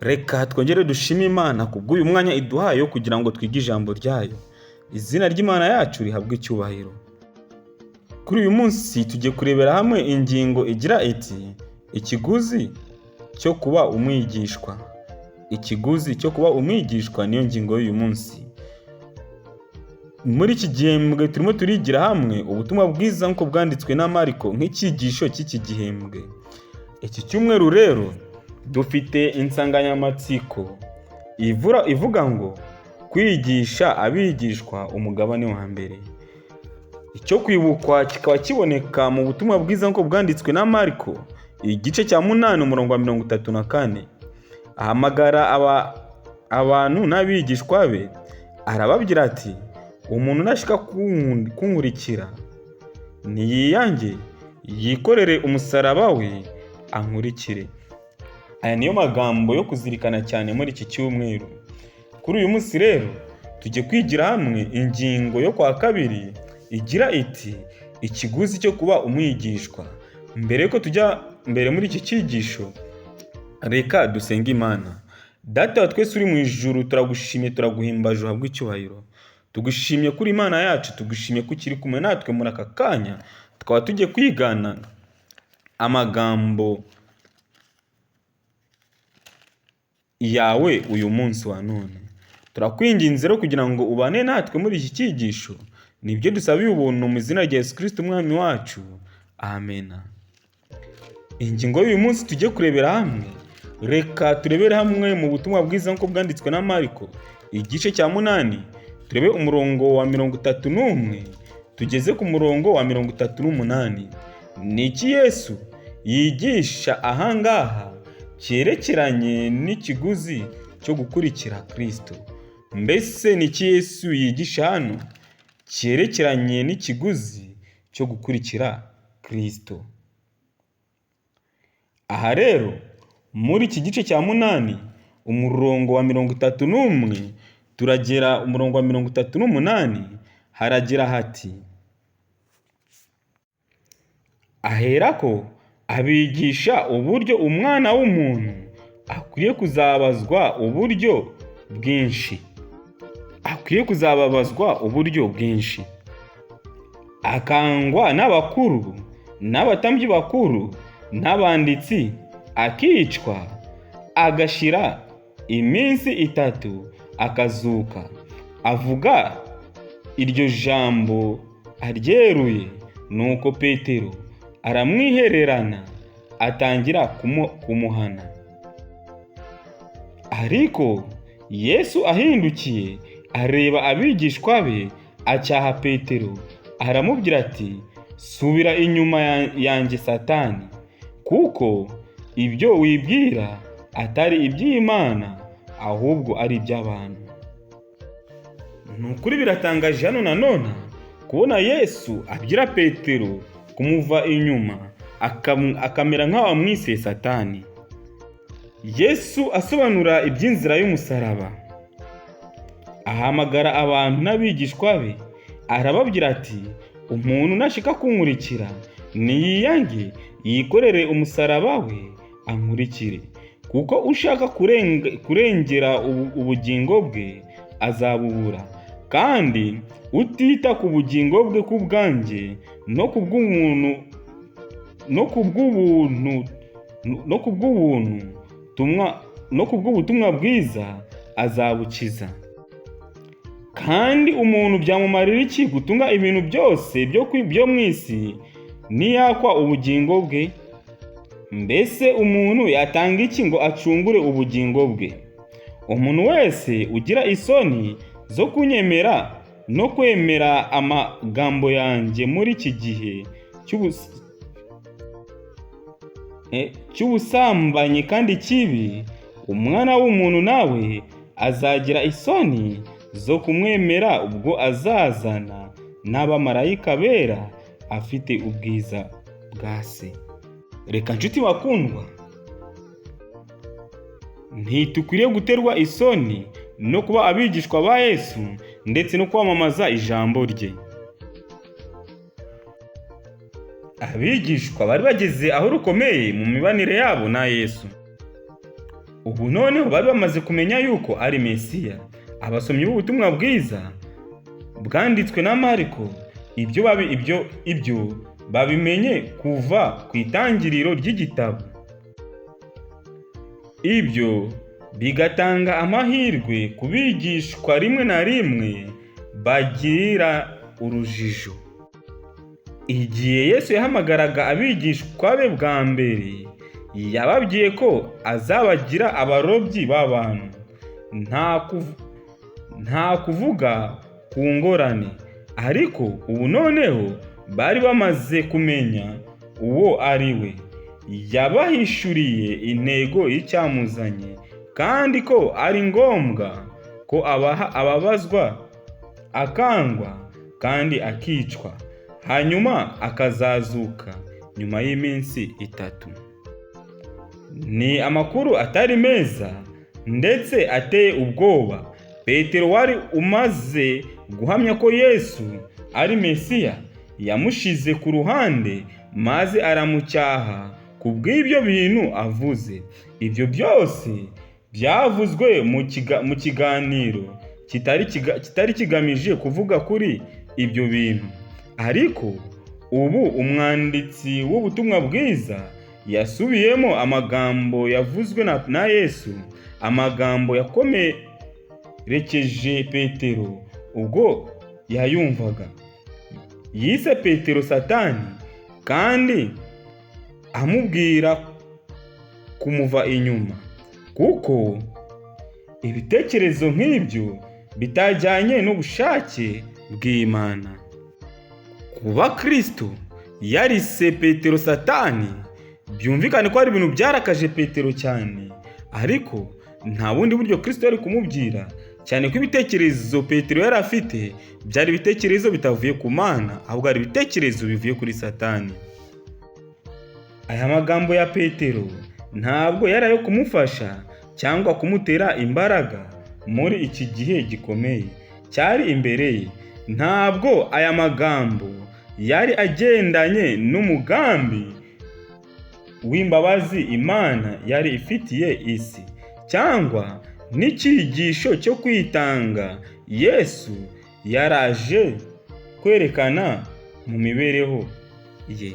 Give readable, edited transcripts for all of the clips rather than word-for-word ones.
Reka twongere dushime Imana kubw'uyu mwanya iduhaye kugira ngo twige ijambo ryayo. Izina ry'Imana yacu rihabwe icyubahiro. Kuri uyu munsi tugiye kurebera hamwe ingingo igira iti ikiguzi cyo kuba umwigishwa. Ikiguzi cyo kuba umwigishwa niyo ngingo y'uyu munsi. Muri iki gihembwe turimo turigira hamwe ubutumwa bwiza nk'uko bwanditswe na Mariko nk'icyigisho cy'iki gihembwe. Iki cyumweru rero dufite insanganyamatsiko ivuga ngo kwigisha abigishwa umugabane wa mbere. Icyo kwibukwa kikaba kiboneka mu butumwa bwiza nk'uko bwanditswe na Mariko igice cya 8 umurongo wa 34. Ahamagara abantu n'abigishwa be arababwira ati umuntu nashaka kunkurikira niyiyange yikorere umusaraba we ankurikire. Aya niyo magambo yo kuzirikana cyane muri iki cyumweru. Kuri uyu munsi rero tujye kwigira hamwe ingingo yo kwa kabiri igira iti ikiguzi cyo kuba umwigishwa. Mbere ko tujya mbere muri iki cyigisho, reka dusenge Imana. Data wa twese uri mu ijuru, turagushimye turaguhimbaje uhabwe icyubahiro. Tugushimye kuri Imana yacu, tugushimye ko ukiri kumwe natwe muri aka kanya. Tukaba tugiye kwigana amagambo yawe uyu munsi wa none. Turakwinginze rero kugira ngo ubane natwe muri iki cyigisho. Nibyo dusabiye ubuntu mu izina rya Yesu Kristo umwami wacu. Amen. Ingingo y'uyu munsi tujye kurebera hamwe. Reka turebere hamwe mu butumwa bwiza nk'uko bwanditswe na Mariko igice cya 8 turebe umurongo wa 31 tugeze ku murongo wa 38. Niki Yesu yigisha ahangaha cyerekeranye n'ikiguzi cyo gukurikira Kristo? Mbese niki Yesu yigisha hano cyerekeranye n'ikiguzi cyo gukurikira Kristo? Aha rero muri iki gice cya 8 umurongo wa 31 turagera umurongo wa 38 haragira hati aherako abigisha uburyo umwana w'umuntu akwiye kuzabazwa uburyo bwinshi. Akwiye kuzababazwa uburyo bwinshi. Akangwa n'abakuru n'abatambyi bakuru n'abanditsi, akicwa, agashira iminsi 3 akazuka. Avuga iryo jambo aryeruye, nuko Petero aramwihererana atangira kumuhana. Ariko Yesu ahindukiye areba abigishwa be acyaha Petero, aramubwira ati subira inyuma yanjye Satani, kuko ibyo wibwira atari iby'Imana ahubwo ari iby'abantu. Nukuri biratangaje hano nanone kubona Yesu abwira Petero kumuva inyuma akamera nk'abamwise Satani. Yesu asobanura iby'inzira y'umusaraba. Ahamagara abantu n'abigishwa be arababwira ati umuntu nashaka kunkurikira niyiyange yikorere umusaraba we ankurikire, kuko ushaka kurengera ubugingo bwe azabubura, kandi utita ku bugingo bwe kubwanjye no kubw'ubutumwa bwiza azabukiza. Kandi umuntu byamumarira iki gutunga ibintu byose byo mu isi niyakwa ubugingo bwe? Mbese umuntu yatanga iki ngo acungure ubugingo bwe? Umuntu wese ugira isoni zo kunyemera no kwemera amagambo yanjye muri iki gihe cy'ubusambanyi kandi kibi, umwana w'umuntu nawe azagira isoni zo kumwemera ubwo azazana n'abamarayika bera afite ubwiza bwa Se. Reka nshuti bakundwa, ntitukwiriye guterwa isoni no kuba abigishwa ba Yesu ndetse no kwamamaza ijambo rye. Abigishwa bari bageze aho rukomeye mu mibanire yabo na Yesu. ubu noneho bari bamaze kumenya yuko ari Mesiya. Abasomyi b'ubutumwa bwiza bwanditswe na Mariko ibyo babimenye kuva ku itangiriro ry'igitabo. Ibyo bigatanga amahirwe ku bigishwa rimwe na rimwe bagirira urujijo. Igihe Yesu yahamagaraga abigishwa be bwa mbere, yababwiye ko azabagira abarobyi b'abantu, nta kuvuga ku ngorane. Ariko ubu noneho bari bamaze kumenya uwo ari we. Yabahishuriye intego y'icyamuzanye, kandi ko ari ngombwa ko ababazwa, akangwa kandi akicwa, hanyuma akazazuka nyuma y'iminsi 3. Ni amakuru atari meza ndetse ateye ubwoba. Petero wari umaze guhamya ko Yesu ari Mesiya, yamushize ku ruhande maze aramucyaha kubw'ibyo bintu avuze. Ibyo byose byavuzwe mu kiganiro kitari kigamije kuvuga kuri ibyo bintu. Ariko ubu umwanditsi w'ubutumwa bwiza yasubiyemo amagambo yavuzwe na Yesu, amagambo yakomerekeje Petero ubwo yayumvaga. Yise Petero Satani kandi amubwira kumuva inyuma, kuko ibitekerezo nk'ibyo bitajyanye n'ubushake bw'Imana. Kuba Kristo yarise Petero Satani, byumvikane ko ari ibintu byarakaje Petero cyane, ariko nta bundi buryo Kristo yari kumubwira, cyane ko ibitekerezo Petero yari afite byari ibitekerezo bitavuye ku Mana, ahubwo ari ibitekerezo bivuye kuri Satani. Aya magambo ya Petero ntabwo yari ayo kumufasha cyangwa kumutera imbaraga muri iki gihe gikomeye cyari imbere ye. Ntabwo aya magambo yari agendanye n'umugambi w'imbabazi Imana yari ifitiye isi, cyangwa n'icyigisho cyo kwitanga Yesu yaraje kwerekana mu mibereho ye.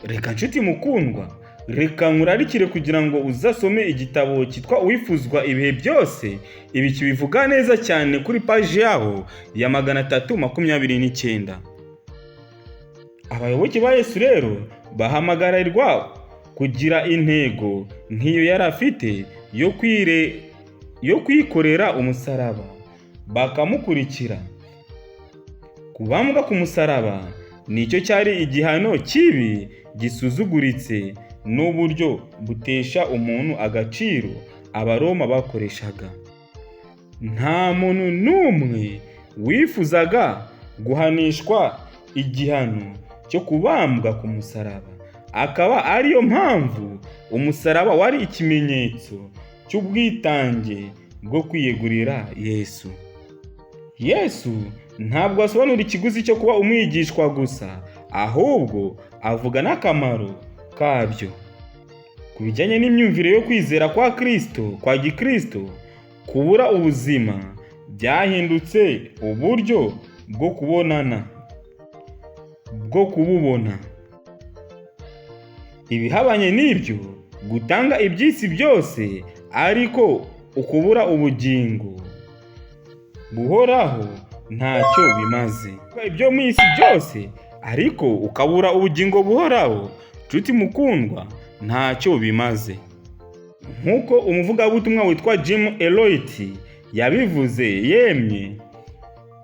Reka nshuti mukundwa, reka nkurarikire kugira ngo uzasome igitabo cyitwa Uwifuzwa ibihe byose. Ibi kibivuga neza cyane kuri paji yaho ya 329. Abayoboke ba Yesu rero bahamagarirwa kugira intego nk'iyo yari afite yo kwikorera umusaraba bakamukurikira. Kubambwa ku musaraba nicyo cyari igihano kibi gisuzuguritse n'uburyo butesha umuntu agaciro Abaroma bakoreshaga. Nta muntu n'umwe wifuzaga guhanishwa igihano cyo kubambwa ku musaraba. Akaba ariyo mpamvu umusaraba wari ikimenyetso cy'ubwitange bwo kwiyegurira Yesu. Yesu ntabwo asobanura ikiguzi cyo kuba umwigishwa gusa, ahubwo avuga n'akamaro kabyo. Ku bijyanye n'imyumvire yo kwizera kwa Gikristo, kubura ubuzima byahindutse uburyo bwo kububona. Ibihabanye n'ibyo, gutanga iby'isi byose ariko ukubura ubugingo buhoraho ntacyo bimaze. Ibyo mu isi byose ariko ukabura ubugingo buhoraho, nshuti mukundwa, ntacyo bimaze. Nk'uko umuvugabutumwa witwa Jim Elliot yabivuze yemye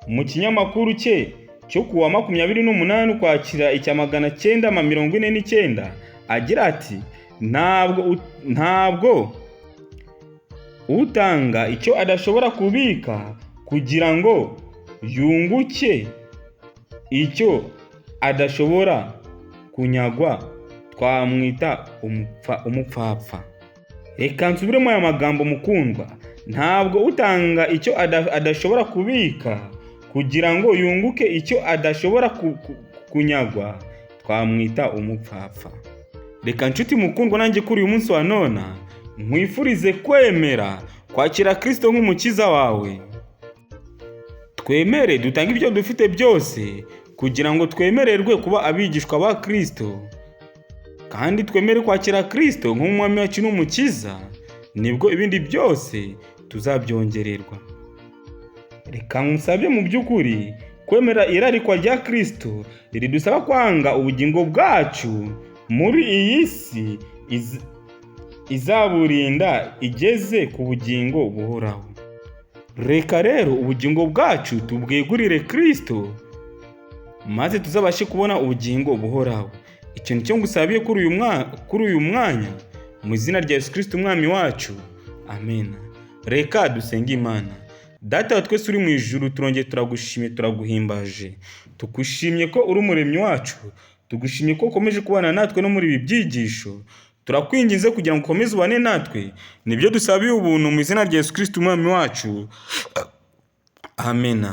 mu kinyamakuru cye cyo kuwa 28 Ukwakira 1949, agira ati, ntabwo utanga icyo adashobora kubika kugira ngo yunguke icyo adashobora kunyagwa twamwita umupfapfa. Reka nsubiremo aya magambo mukundwa. Ntabwo utanga icyo adashobora kubika kugira ngo yunguke icyo adashobora kunyagwa twamwita umupfapfa. Reka nshuti mukundwa, nanjye kuri uyu munsi wa none nkwifurize kwemera kwakira Kristo nk'umukiza wawe. Twemere dutange ibyo dufite byose kugira ngo twemererwe kuba abigishwa ba Kristo, kandi twemere kwakira Kristo nk'umwami wacu n'umukiza, nibwo ibindi byose tuzabyongererwa. Reka nkusabe mu by'ukuri kwemera irarikwa rya Kristo ridusaba kwanga ubugingo bwacu muri iyi si izaburinda igeze ku bugingo buhoraho. Reka rero ubugingo bwacu tubwegurire Kristo, maze tuzabashe kubona ubugingo buhoraho. Icyo nicyo ngusabiye kuri uyu mwanya, mu izina rya Yesu Kristo umwami wacu. Amen. Reka dusenge Imana. Data wa twese uri mu ijuru, turongeye turagushimye, turaguhimbaje. Tugushimye ko uri umuremyi wacu, tugushimye ko ukomeje kubana natwe no muri ibi byigisho. Turakwinginze kugira ngo ukomeze ubane natwe, nibyo dusabiye ubuntu mu izina rya Yesu Kristo umwami wacu. Amen.